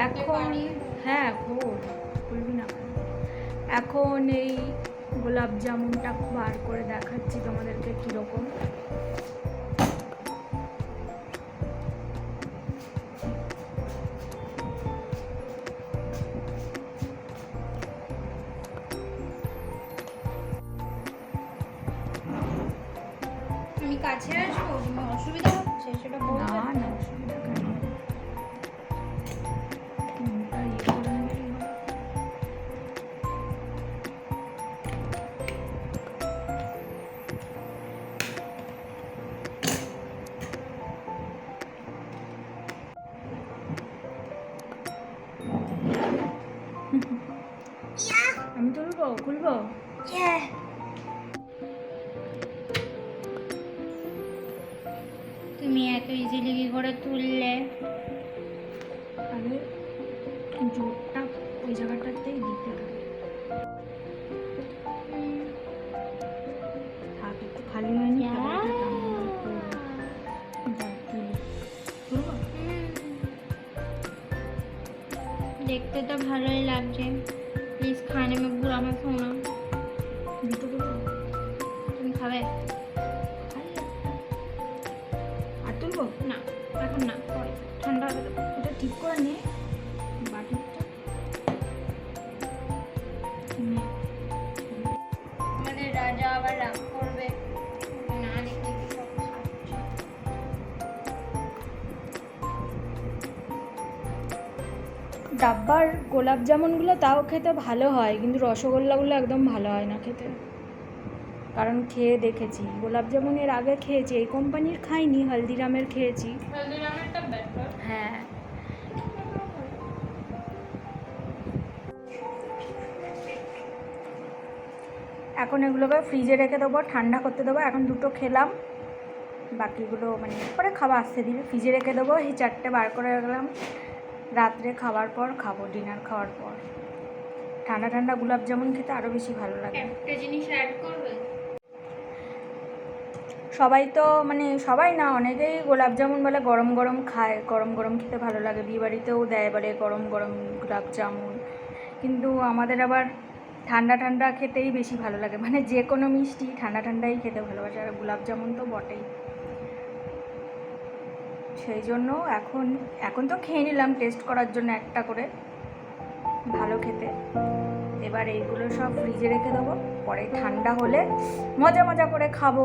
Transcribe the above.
এখন হ্যাঁ খুলবি না, এখন এই গোলাপ জামুনটা বার করে দেখাচ্ছি তোমাদেরকে কীরকম। আমি কাছে আসবো, অসুবিধা হচ্ছে সেটা বলবে? না না অসুবিধা কেন, আমি খুলবো। তুমি এত ইজিলি কি করে তুললে? আগে জোরটা ওই জায়গাটাতেই দিতে হবে। থাক একটু খালি হয়নি, দেখতে তো ভালোই লাগছে। প্লিজ খানে में बुरा मत होना। দিতে দেবো, তুমি খাবে? আর তুলবো না এখন না, পরে ঠান্ডা হবে তো। এটা ঠিক করে নে বাটিটা। আমাদের রাজা আবার রাগ করবে না দেখলে কি সব খাচ্ছে। ডাব্বার গোলাপ জামুনগুলো তাও খেতে ভালো হয়, কিন্তু রসগোল্লাগুলো একদম ভালো হয় না খেতে, কারণ খেয়ে দেখেছি। গোলাপ জামুন এর আগে খেয়েছি, এই কোম্পানির খাইনি, হলদিরামের খেয়েছি। হলদিরামেরটা বেটার। হ্যাঁ এখন এগুলোকে ফ্রিজে রেখে দেবো, ঠান্ডা করতে দেবো। এখন দুটো খেলাম, বাকিগুলো মানে পরে খাওয়া আসতে দিলে ফ্রিজে রেখে দেবো। এই 4টে বার করে রাখলাম, রাত্রে খাওয়ার পর খাবো, ডিনার খাওয়ার পর। ঠান্ডা ঠান্ডা গোলাপ জামুন খেতে আরও বেশি ভালো লাগে। একটা জিনিস অ্যাড করবে, সবাই তো মানে সবাই না, অনেকেই গোলাপ জামুন বলে গরম গরম খায়, গরম গরম খেতে ভালো লাগে, বিয়েবাড়িতেও দেয় বলে গরম গরম গোলাপ জামুন। কিন্তু আমাদের আবার ঠান্ডা ঠান্ডা খেতেই বেশি ভালো লাগে, মানে যে কোনো মিষ্টি ঠান্ডা ঠান্ডাই খেতে ভালোবাসে, আর গোলাপ জামুন তো বটেই। সেই জন্য এখন তো খেয়ে নিলাম টেস্ট করার জন্য একটা করে, ভালো খেতে। এবার এইগুলো সব ফ্রিজে রেখে দেবো, পরে ঠান্ডা হলে মজা মজা করে খাবো।